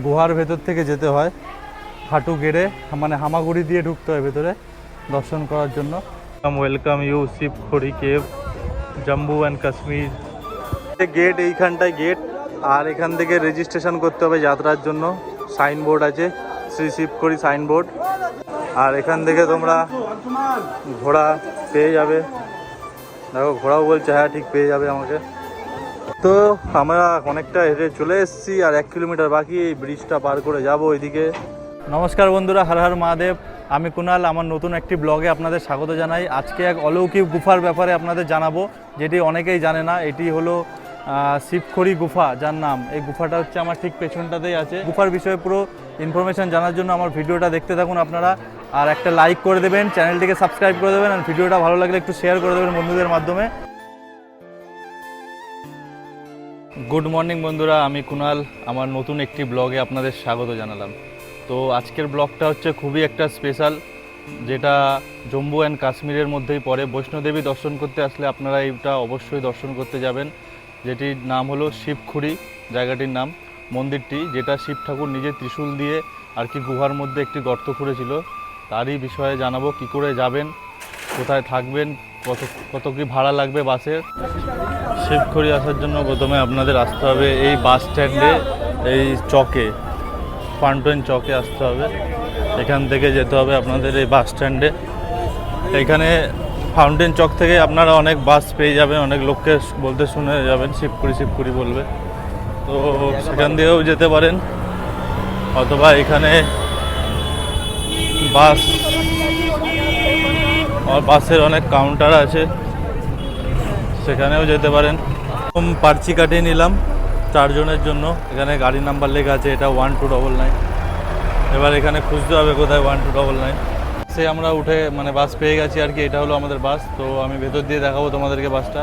গুহার ভেতর থেকে যেতে হয়, হাঁটু গেড়ে মানে হামাগুড়ি দিয়ে ঢুকতে হয় ভেতরে দর্শন করার জন্য। Welcome you Shivkhori cave, Jammu and Kashmir. Gate এইখানটায় গেট, আর এখান থেকে রেজিস্ট্রেশন করতে হবে যাত্রার জন্য। সাইনবোর্ড আছে, শ্রী শিবখড়ি সাইনবোর্ড। আর এখান থেকে তোমরা ঘোড়া পেয়ে যাবে। দেখো ঘোড়াও বলছে হ্যাঁ ঠিক পেয়ে যাবে আমাকে। তো আমরা অনেকটা হেঁটে চলে এসেছি, আর 1 কিলোমিটার বাকি, এই ব্রিজটা পার করে যাব ওইদিকে। নমস্কার বন্ধুরা, হর হর মহাদেব। আমি কুনাল, আমার নতুন একটি ব্লগে আপনাদের স্বাগত জানাই। আজকে এক অলৌকিক গুফার ব্যাপারে আপনাদের জানাবো, যেটি অনেকেই জানে না। এটি হলো শিবখড়ি গুফা, যার নাম। এই গুফাটা হচ্ছে আমার ঠিক পেছনটাতেই আছে। গুফার বিষয়ে পুরো ইনফরমেশান জানার জন্য আমার ভিডিওটা দেখতে থাকুন আপনারা। আর একটা লাইক করে দেবেন, চ্যানেলটিকে সাবস্ক্রাইব করে দেবেন, আর ভিডিওটা ভালো লাগলে একটু শেয়ার করে দেবেন বন্ধুদের মাধ্যমে। গুড মর্নিং বন্ধুরা, আমি কুনাল, আমার নতুন একটি ব্লগে আপনাদের স্বাগত জানালাম। তো আজকের ব্লগটা হচ্ছে খুবই একটা স্পেশাল, যেটা জম্মু অ্যান্ড কাশ্মীরের মধ্যেই পড়ে। বৈষ্ণোদেবী দর্শন করতে আসলে আপনারা এইটা অবশ্যই দর্শন করতে যাবেন, যেটির নাম হলো শিবখড়ি জায়গাটির নাম। মন্দিরটি, যেটা শিব ঠাকুর নিজে ত্রিশূল দিয়ে আর কি গুহার মধ্যে একটি গর্ত খুঁড়েছিল, তারই বিষয়ে জানাবো। কি করে যাবেন, কোথায় থাকবেন, কত কি ভাড়া লাগবে বাসের। শিবখড়ি আসার জন্য প্রথমে আপনাদের আসতে হবে এই বাস স্ট্যান্ডে, এই চকে, ফাউন্টেন চকে আসতে হবে। এখান থেকে যেতে হবে আপনাদের এই বাস স্ট্যান্ডে। এখানে ফাউন্টেন চক থেকে আপনারা অনেক বাস পেয়ে যাবেন, অনেক লোককে বলতে শুনে যাবেন শিবখড়ি শিবখড়ি বলবে, তো সেখান দিয়েও যেতে পারেন। অথবা এখানে বাসের অনেক কাউন্টার আছে, সেখানেও যেতে পারেন। পার্চি কাটিয়ে নিলাম 4 জনের জন্য। এখানে গাড়ি নাম্বার লেখা আছে, এটা 1299। এবার এখানে খুঁজতে হবে কোথায় 1299। সে আমরা উঠে মানে বাস পেয়ে গেছি আর কি। এটা হলো আমাদের বাস। তো আমি ভেতর দিয়ে দেখাবো তোমাদেরকে বাসটা।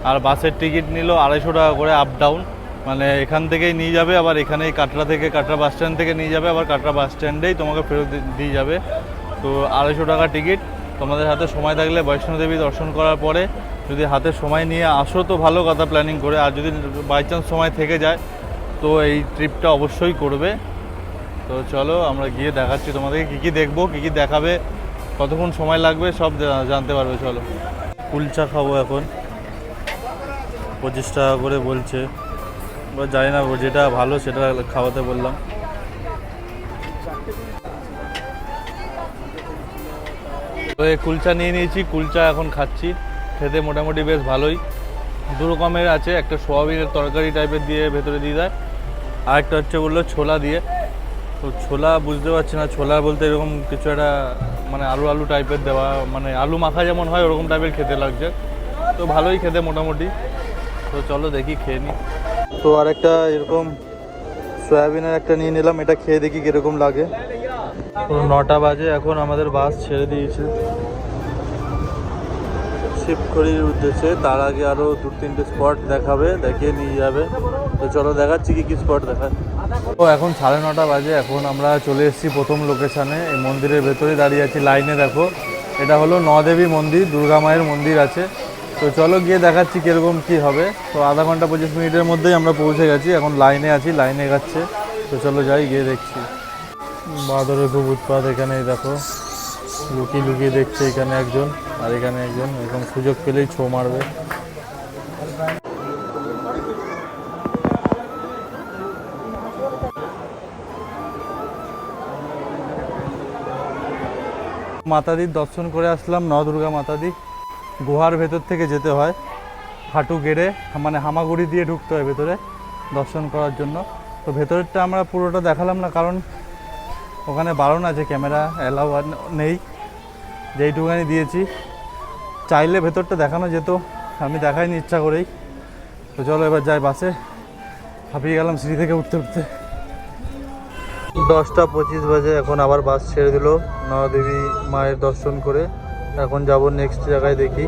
আর বাসের টিকিট নিল 250 টাকা করে আপ ডাউন, মানে এখান থেকেই নিয়ে যাবে, আবার এখানেই কাটরা বাস স্ট্যান্ড থেকে নিয়ে যাবে, আবার কাটরা বাস স্ট্যান্ডেই তোমাকে ফেরত দিয়ে যাবে। তো 250 টাকা টিকিট। তোমাদের হাতে সময় থাকলে বৈষ্ণোদেবী দর্শন করার পরে যদি হাতে সময় নিয়ে আসো তো ভালো কথা, প্ল্যানিং করে। আর যদি বাই চান্স সময় থেকে যায় তো এই ট্রিপটা অবশ্যই করবে। তো চলো আমরা গিয়ে দেখাচ্ছি তোমাদেরকে কী কী দেখবো, কী কী দেখাবে, কতক্ষণ সময় লাগবে সব জানতে পারবে। চলো, কুলচা খাবো এখন, 25 টাকা করে বলছে। এবার জানি না, যেটা ভালো সেটা খাওয়াতে বললাম। তো এই কুলচা নিয়ে নিয়েছি, কুলচা এখন খাচ্ছি। খেতে মোটামুটি বেশ ভালোই। 2 রকমের আছে, একটা সোয়াবিনের তরকারি টাইপের দিয়ে ভেতরে দিয়ে দেয়, আর একটা হচ্ছে বললো ছোলা দিয়ে। তো ছোলা বুঝতে পারছি না, ছোলা বলতে এরকম কিছু একটা মানে আলু আলু টাইপের দেওয়া, মানে আলু মাখা যেমন হয় ওরকম টাইপের খেতে লাগছে। তো ভালোই খেতে মোটামুটি। তো চলো দেখি, খেয়ে নিই। তো আর একটা এরকম সয়াবিনের একটা নিয়ে নিলাম, এটা খেয়ে দেখি কীরকম লাগে। তো 9টা বাজে, এখন আমাদের বাস ছেড়ে দিয়েছে শিবখড়ির উদ্দেশ্যে। তার আগে আরও 2-3টে স্পট দেখাবে, দেখিয়ে নিয়ে যাবে। তো চলো দেখাচ্ছি কী কী স্পট দেখায়। তো এখন 9:30 বাজে, এখন আমরা চলে এসেছি প্রথম লোকেশানে। এই মন্দিরের ভেতরে দাঁড়িয়ে আছি, লাইনে দেখো। এটা হলো নদেবী মন্দির, দুর্গা মায়ের মন্দির আছে। তো চলো গিয়ে দেখাচ্ছি কীরকম কী হবে। তো আধা ঘন্টা 25 মিনিটের মধ্যেই আমরা পৌঁছে গেছি, এখন লাইনে আছি, লাইনে এগাচ্ছে। তো চলো যাই, গিয়ে দেখছি। বাদরের খুব উৎপাত এখানে, দেখো লুকিয়ে লুকিয়ে দেখছে এখানে একজন, আর এখানে একজন। এখন সুযোগ পেলেই ছো মারবে। মাতাদির দর্শন করে আসলাম, দুর্গা মাতাদি। গুহার ভেতর থেকে যেতে হয়, হাঁটু গেড়ে মানে হামাগুড়ি দিয়ে ঢুকতে হয় ভেতরে দর্শন করার জন্য। তো ভেতরেরটা আমরা পুরোটা দেখালাম না, কারণ ওখানে বারণ আছে, ক্যামেরা অ্যালাউ নেই। যেইটুখানি দিয়েছি, চাইলে ভেতরটা দেখানো যেত, আমি দেখাইনি ইচ্ছা করেই। তো চলো এবার যাই বাসে, হাঁপিয়ে গেলাম সিঁড়ি থেকে উঠতে উঠতে। 10টা 25 বাজে, এখন আবার বাস ছেড়ে দিল নবদেবী মায়ের দর্শন করে। এখন যাব নেক্সট জায়গায়, দেখি।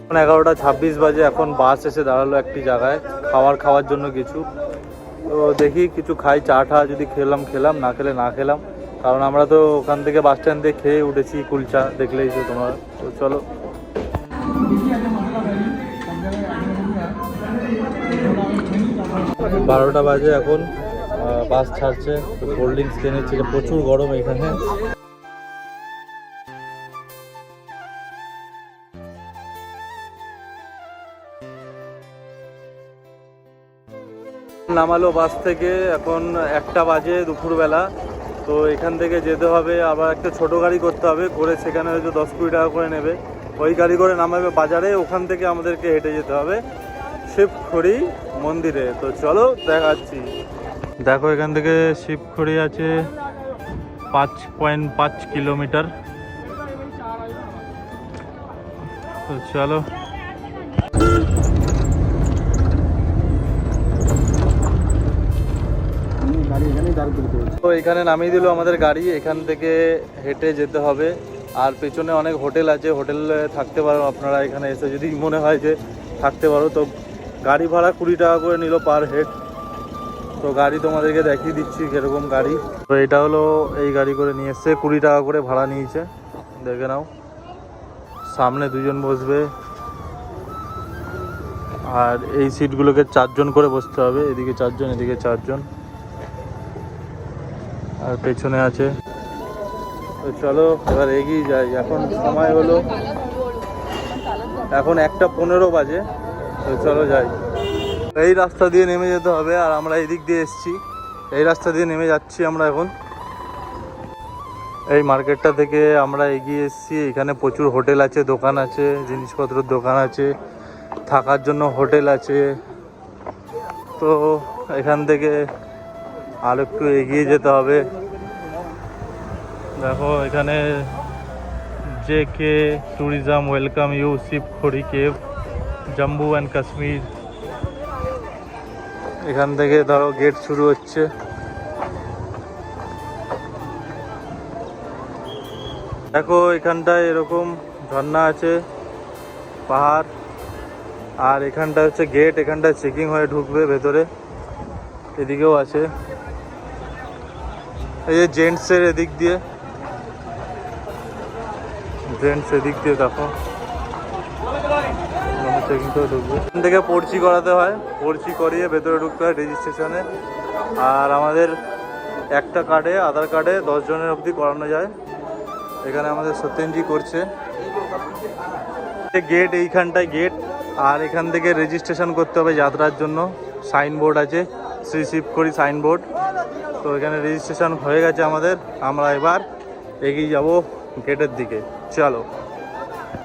এখন 11:26 বাজে। এখন বাস এসে দাঁড়ালো একটি জায়গায় খাওয়ার জন্য কিছু। তো দেখি কিছু খাই, চা টা যদি খেলাম, না খেলে না খেলাম, কারণ আমরা তো ওখান থেকে বাস স্ট্যান্ড থেকে খেয়ে উঠেছি কুলচা, দেখলেই তো তোমরা। তো চলো। বারোটা বাজে এখন, বাস ছাড়ছে। তো কোল্ড ড্রিঙ্কস কিনেছি, প্রচুর গরম এখানে। নামালো বাস থেকে, এখন 1টা বাজে দুপুরবেলা। তো এখান থেকে যেতে হবে, আবার একটা ছোট গাড়ি করতে হবে, করে সেখানে হয়তো 10-20 টাকা করে নেবে। ওই গাড়ি করে নামাবে বাজারে, ওখান থেকে আমাদেরকে হেঁটে যেতে হবে শিবখড়ি মন্দিরে। তো চলো দেখাচ্ছি। দেখো এখান থেকে শিবখড়ি আছে 5.5 কিলোমিটার। তো চলো। তো এখানে নামিয়ে দিল আমাদের গাড়ি। এখান থেকে হেঁটে যেতে হবে, আর পেছনে অনেক হোটেল আছে, হোটেলে থাকতে পারো আপনারা এখানে এসে, যদি মনে হয় যে থাকতে পারো। তো গাড়ি ভাড়া 20 টাকা করে নিল পার হেড। তো গাড়ি তোমাদেরকে দেখিয়ে দিচ্ছি কিরকম গাড়ি। তো এটা হলো এই গাড়ি করে নিয়ে এসছে, 20 টাকা করে ভাড়া নিয়েছে, দেখে নাও। সামনে 2 জন বসবে, আর এই সিটগুলোকে 4 জন করে বসতে হবে। এদিকে 4 জন, এদিকে 4 জন, আর পেছনে আছে। তো চলো এবার এগিয়ে যাই। এখন সময় হলো, এখন 1:15 বাজে। তো চলো যাই। এই রাস্তা দিয়ে নেমে যেতে হবে, আর আমরা এই দিক দিয়ে এসেছি, এই রাস্তা দিয়ে নেমে যাচ্ছি আমরা এখন। এই মার্কেটটা থেকে আমরা এগিয়ে এসেছি। এখানে প্রচুর হোটেল আছে, দোকান আছে, জিনিসপত্রের দোকান আছে, থাকার জন্য হোটেল আছে। তো এখান থেকে আর একটু এগিয়ে যেতে হবে। দেখো এখানে JK tourism welcome you Shivkhori cave, Jammu and Kashmir. এখান থেকে ধরো গেট শুরু হচ্ছে। দেখো এখানটায় এরকম ঝর্ণা আছে, পাহাড়, আর এখানটা হচ্ছে গেট। এখানটায় চেকিং হয়ে ঢুকবে ভেতরে। এদিকেও আছে, এই যে জেন্টসের এদিক দিয়ে, জেন্টস এদিক দিয়ে দেখো চেকিং করে ঢুকবে। এখান থেকে পর্চি করাতে হয়, পর্চি করিয়ে ভেতরে ঢুকতে হয় রেজিস্ট্রেশনে। আর আমাদের একটা কার্ডে, আধার কার্ডে 10 জনের অবধি করানো যায়। এখানে আমাদের সত্যেনজি করছে। গেট এইখানটায় গেট, আর এখান থেকে রেজিস্ট্রেশন করতে হবে যাত্রার জন্য। সাইনবোর্ড আছে, শ্রী শিবখড়ি সাইনবোর্ড। তো এখানে রেজিস্ট্রেশন হয়ে গেছে আমাদের। আমরা এবার এগিয়ে যাব গেটের দিকে। চলো।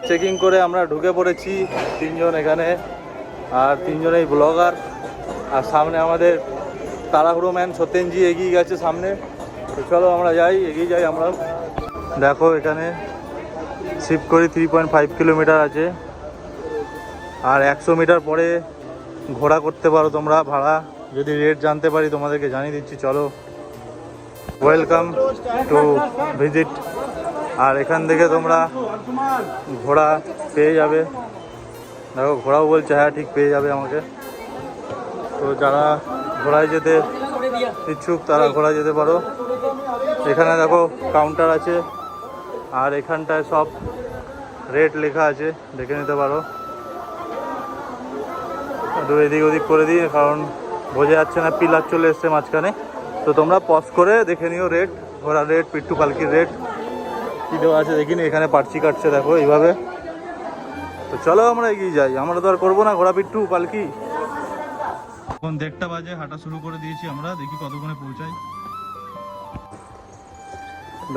চেকিং করে আমরা ঢুকে পড়েছি 3 জন এখানে, আর 3 জনেই ব্লগার। আর সামনে আমাদের তাড়াহুড়ো ম্যান সত্যেনজি এগিয়ে গেছে সামনে। তো চলো আমরা যাই, এগিয়ে যাই আমরা। দেখো এখানে শিবখড়ি 3.5 কিলোমিটার আছে, আর 100 মিটার পরে ঘোড়া করতে পারো তোমরা ভাড়া। যদি রেট জানতে পারি তোমাদেরকে জানিয়ে দিচ্ছি। চলো। Welcome to visit. আর এখান থেকে তোমরা ঘোড়া পেয়ে যাবে। দেখো ঘোড়াও বলছে, হ্যাঁ ঠিক পেয়ে যাবে আমাকে। তো যারা ঘোড়ায় যেতে ইচ্ছুক তারা ঘোড়ায় যেতে পারো। এখানে দেখো কাউন্টার আছে, আর এখানটায় সব রেট লেখা আছে, দেখে নিতে পারো। একটু এদিক ওদিক করে দিই, কারণ বোঝা যাচ্ছে না, পিলার চলে এসছে মাঝখানে। তো তোমরা পজ করে দেখে নিও রেট, ঘোড়ার রেট, পিট্টু পালকির রেট কী দেওয়া আছে দেখিনি। এখানে পার্চি কাটছে দেখো এইভাবে। তো চলো আমরা এগিয়ে যাই, আমরা তো আর করবো না ঘোড়া পিট্টু পালকি। এখন 1:30 বাজে, হাঁটা শুরু করে দিয়েছি আমরা, দেখি কতক্ষণে পৌঁছাই।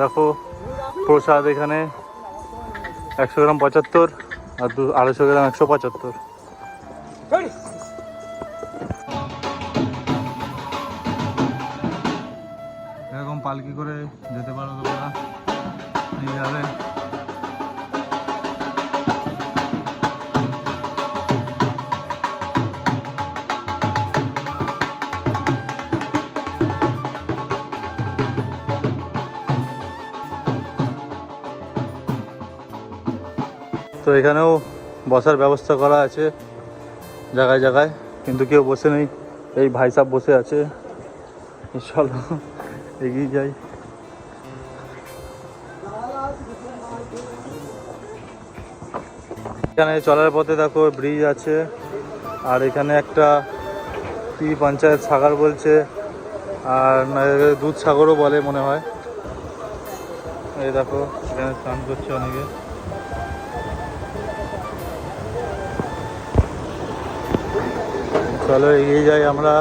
দেখো প্রসাদ এখানে 100 গ্রাম 75, আর 250 গ্রাম 175। এরকম পালকি করে যেতে পারো তোমরা, নিয়ে যাবে। তো এখানেও বসার ব্যবস্থা করা আছে জায়গায় জায়গায়, কিন্তু কেউ বসে নেই। এই ভাই সাহেব বসে আছে। চলো এগিয়ে যাই। এখানে চলার পথে দেখো ব্রিজ আছে, আর এখানে একটা কি পঞ্চায়েত সাগর বলছে, আর দুধ সাগরও বলে মনে হয়। এই দেখো এখানে স্নান করছে অনেকে। চলো এগিয়ে যাই আমরা।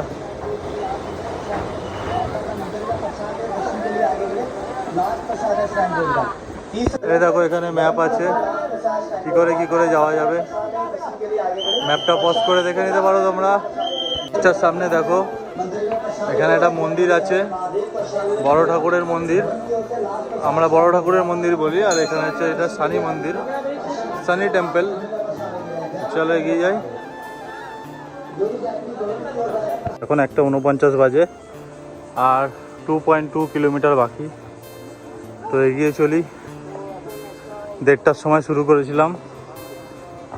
এই দেখো এখানে ম্যাপ আছে, কি করে যাওয়া যাবে। ম্যাপটা পজ করে দেখে নিতে পারো তোমরা। এটার সামনে দেখো এখানে একটা মন্দির আছে, বড় ঠাকুরের মন্দির। আমরা বড় ঠাকুরের মন্দির বলি, আর এখানে হচ্ছে এটা সানি মন্দির, সানি টেম্পল। চলো এগিয়ে যাই। এখন 1:49 বাজে, আর 2.2 কিলোমিটার বাকি। তো এগিয়ে চলি। 1:30টার সময় শুরু করেছিলাম,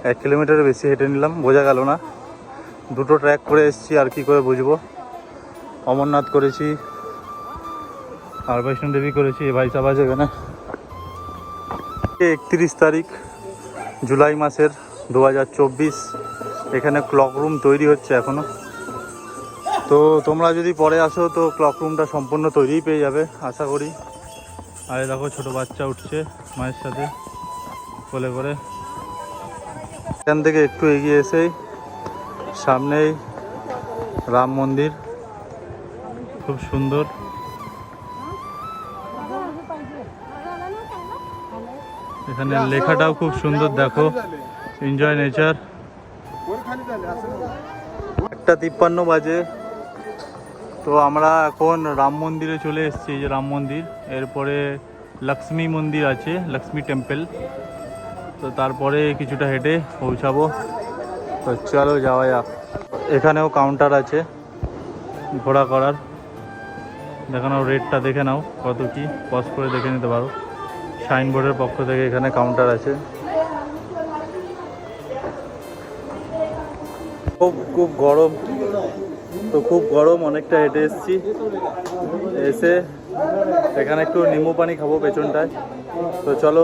1 কিলোমিটারের বেশি হেঁটে নিলাম, বোঝা গেল না। 2টো ট্র্যাক করে এসেছি, আর কি করে বুঝবো। অমরনাথ করেছি আর বৈষ্ণো দেবী করেছি। ভাই সাহেব আছে এখানে। 31 তারিখ জুলাই মাসের 2024। এখানে ক্লক রুম তৈরি হচ্ছে এখনো। তো তোমরা যদি পরে আসো তো ক্লক রুমটা সম্পূর্ণ তৈরিই পেয়ে যাবে আশা করি। আর দেখো ছোট বাচ্চা উঠছে মায়ের সাথে কোলে করে। এখান থেকে একটু এগিয়ে এসেই সামনেই রাম মন্দির, খুব সুন্দর। এখানে লেখাটাও খুব সুন্দর, দেখো এনজয় নেচার। 1:53 বাজে। তো আমরা এখন রাম মন্দিরে চলে এসেছি। এই যে রাম মন্দির, এরপরে লক্ষ্মী মন্দির আছে, লক্ষ্মী টেম্পল। তো তারপরে কিছুটা হেঁটে পৌঁছাবো। তো চলো যাওয়া যাক। এখানেও কাউন্টার আছে ঘোরা করার। দেখানো রেটটা দেখে নাও কত কি, পজ করে দেখে নিতে পারো। সাইনবোর্ডের পক্ষ থেকে এখানে কাউন্টার আছে। খুব গরম, তো খুব গরম, অনেকটা হেঁটে এসেছি। এসে এখানে একটু নিম্বু পানি খাবো পেছনটায়। তো চলো।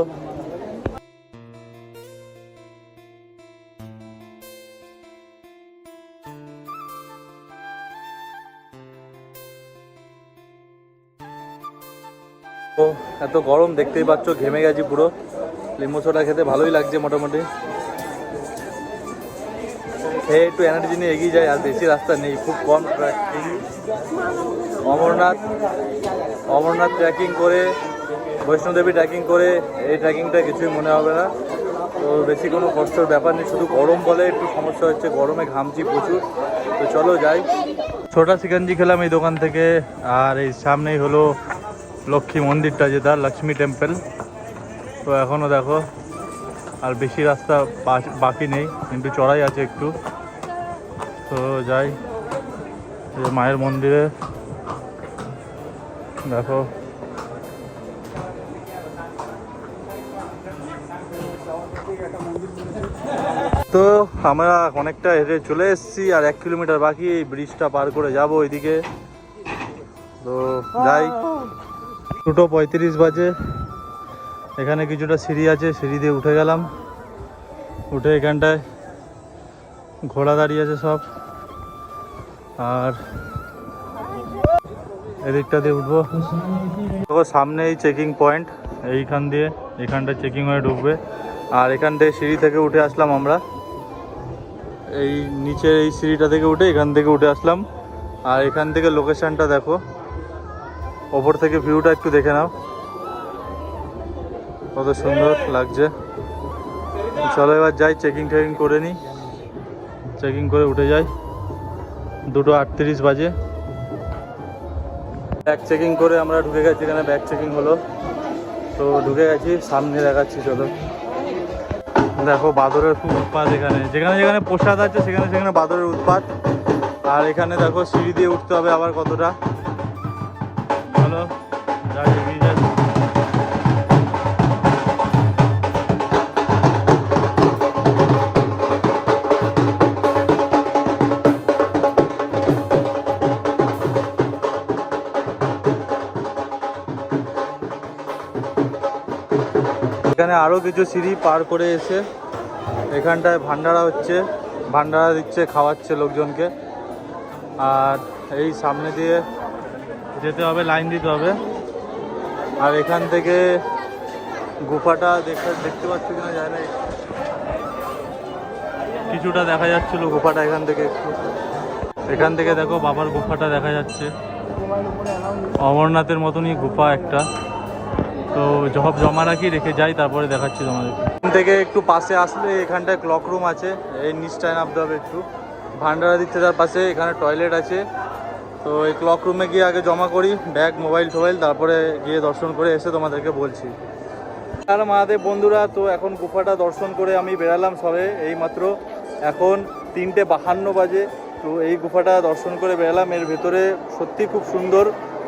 তো এত গরম দেখতেই পাচ্ছ, ঘেমে গেছি পুরো। লিম্বু সোডা খেতে ভালোই লাগছে মোটামুটি। খেয়ে একটু এনার্জি নিয়ে এগিয়ে যায়, আর বেশি রাস্তা নেই, খুব কম ট্র্যাকিং। অমরনাথ ট্রেকিং করে, বৈষ্ণোদেবী ট্রেকিং করে এই ট্রেকিংটা কিছুই মনে হবে না। তো বেশি কোনো কষ্টের ব্যাপার নেই, শুধু গরম বলে একটু সমস্যা হচ্ছে, গরমে ঘামছি প্রচুর। তো চলো যাই। ছোটা সিকাঞ্জি খেলাম এই দোকান থেকে। আর এই সামনেই হলো লক্ষ্মী মন্দিরটা, যেটা লক্ষ্মী টেম্পল। তো এখনও দেখো আর বেশি রাস্তা বাকি নেই, কিন্তু চড়াই আছে একটু। তো যাই মায়ের মন্দিরে। দেখো তো আমরা অনেকটা হেঁটে চলে এসেছি, আর 1 কিলোমিটার বাকি। এই ব্রিজটা পার করে যাব ওইদিকে। তো যাই। 2:35 বাজে। এখানে কিছুটা সিঁড়ি আছে, সিঁড়ি দিয়ে উঠে গেলাম। উঠে এখানটায় ঘোড়া দাঁড়িয়ে আছে সব, আর এদিকটা দিয়ে উঠবো। তো সামনে এই চেকিং পয়েন্ট, এখানটায় চেকিং হয়ে ঢুকবে। আর এখান থেকে সিঁড়ি থেকে উঠে আসলাম আমরা, এই নিচের এই সিঁড়িটা থেকে উঠে এখান থেকে উঠে আসলাম। আর এখান থেকে লোকেশনটা দেখো, ওপর থেকে ভিউটা একটু দেখে নাও, কত সুন্দর লাগছে। চলো এবার যাই, চেকিং করে নিই। চেকিং করে উঠে যাই। 2:38 বাজে। ব্যাগ চেকিং করে আমরা ঢুকে গেছি। এখানে ব্যাগ চেকিং হলো, তো ঢুকে গেছি। সামনে দেখাচ্ছি চলো। দেখো বাদরের খুব উৎপাত এখানে, যেখানে যেখানে প্রসাদ আছে সেখানে সেখানে বাদরের উৎপাত। আর এখানে দেখো সিঁড়ি দিয়ে উঠতে হবে আবার কতটা। চলো যাই, এগিয়ে যাই। এখানে আরও কিছু সিঁড়ি পার করে এসে এখানটায় ভান্ডারা হচ্ছে, ভান্ডারা দিচ্ছে, খাওয়াচ্ছে লোকজনকে। আর এই সামনে দিয়ে যেতে হবে, লাইন দিতে হবে। আর এখান থেকে গুফাটা দেখতে পাচ্ছ কিনা যায় না, কিছুটা দেখা যাচ্ছিল গুফাটা এখান থেকে একটু। এখান থেকে দেখো বাবার গুফাটা দেখা যাচ্ছে, অমরনাথের মতনই গুফা একটা। তো সব জমা রাখি, রেখে যাই, তারপরে দেখাচ্ছি তোমাদেরকে। এখান থেকে একটু পাশে আসলে এখানটায় ক্লক রুম আছে, এই নিচটায় নামতে হবে একটু। ভান্ডারা দিচ্ছে তার পাশে, এখানে টয়লেট আছে। তো এই ক্লক রুমে গিয়ে আগে জমা করি ব্যাগ, মোবাইল টোবাইল, তারপরে গিয়ে দর্শন করে এসে তোমাদেরকে বলছি। আর মহাদেব বন্ধুরা, তো এখন গুফাটা দর্শন করে আমি বেরালাম সবে এইমাত্র। এখন 3:52 বাজে। তো এই গুফাটা দর্শন করে বেরালাম। এর ভেতরে সত্যি খুব সুন্দর।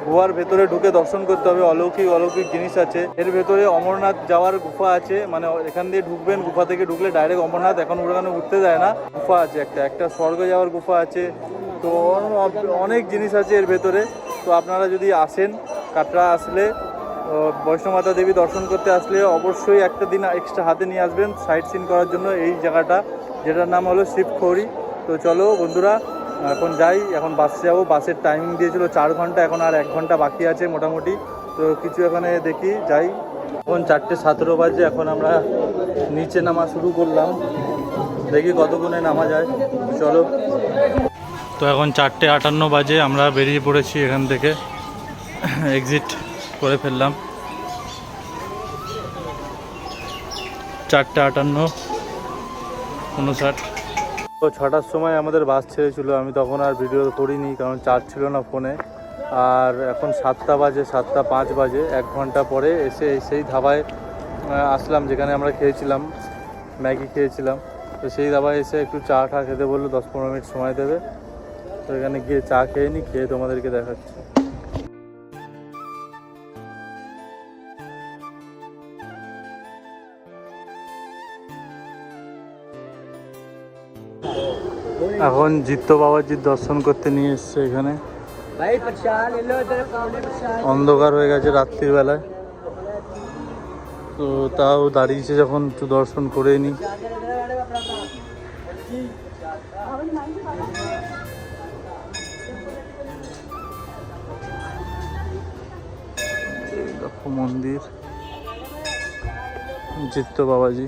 গুহার ভেতরে ঢুকে দর্শন করতে হবে, অলৌকিক অলৌকিক জিনিস আছে এর ভেতরে। অমরনাথ যাওয়ার গুফা আছে, মানে এখান দিয়ে ঢুকবেন, গুফা থেকে ঢুকলে ডাইরেক্ট অমরনাথ। এখন ওখানে উঠতে যায় না, গুফা আছে একটা স্বর্গে যাওয়ার গুফা আছে। তো অনেক জিনিস আছে এর ভেতরে। তো আপনারা যদি আসেন, কাটরা আসলে, বৈষ্ণবমাতা দেবী দর্শন করতে আসলে অবশ্যই একটা দিন এক্সট্রা হাতে নিয়ে আসবেন সাইট সিন করার জন্য এই জায়গাটা, যেটার নাম হলো শিবখড়ি। তো চলো বন্ধুরা, এখন যাই, এখন বাসে যাবো। বাসের টাইমিং দিয়েছিল 4 ঘন্টা, এখন আর 1 ঘন্টা বাকি আছে মোটামুটি। তো কিছু এখানে দেখি যাই। এখন 4:17 বাজে, এখন আমরা নিচে নামা শুরু করলাম, দেখি কতক্ষণে নামা যায়। চলো। তো এখন 4:58 বাজে, আমরা বেরিয়ে পড়েছি এখান থেকে, এক্সিট করে ফেললাম। 4:58, 59। তো 6টার সময় আমাদের বাস ছেড়েছিল, আমি তখন আর ভিডিও করিনি কারণ চার্জ ছিল না ফোনে। আর এখন 7টা বাজে, 7:05 বাজে। 1 ঘন্টা পরে এসে সেই ধাবায় আসলাম যেখানে আমরা খেয়েছিলাম, ম্যাগি খেয়েছিলাম। তো সেই ধাবায় এসে একটু চা খেতে বললো, 10-15 মিনিট সময় দেবে। তো এখানে গিয়ে চা খেয়ে নিই, খেয়ে তোমাদেরকে দেখাচ্ছি। এখন জিত্ত বাবাজির দর্শন করতে নিয়ে এসছে এখানে। অন্ধকার হয়ে গেছে রাত্রির বেলায়, তো তাও দাঁড়িয়েছে যখন একটু দর্শন করে নি। মন্দির জিত্ত বাবাজি।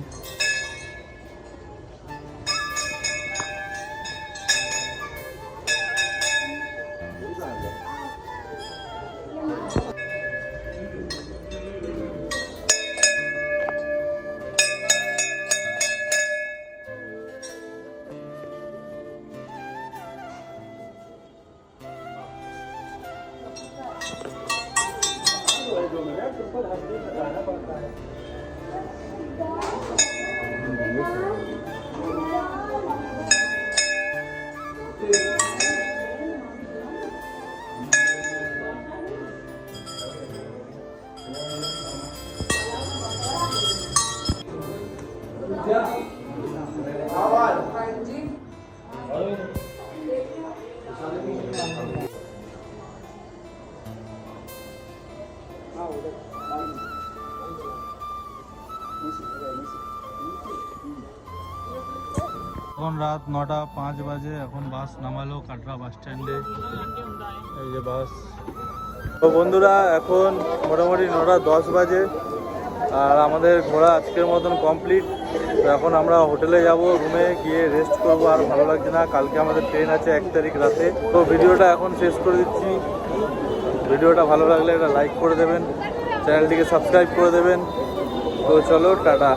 এখন রাত 9:05 বাজে। এখন বাস নামালো কাটরা বাস স্ট্যান্ডে, এই যে বাস। তো বন্ধুরা, এখন মোটামুটি 9:10 বাজে, আর আমাদের ঘোরা আজকের মতন কমপ্লিট। তো এখন আমরা হোটেলে যাব, রুমে গিয়ে রেস্ট করব। আর ভালো লাগছে না, কালকে আমাদের ট্রেন আছে 1 তারিখ রাতে। তো ভিডিওটা এখন শেষ করে দিচ্ছি। ভিডিওটা ভালো লাগলে একটা লাইক করে দেবেন, চ্যানেলটিকে সাবস্ক্রাইব করে দেবেন। তো চলো, টাটা।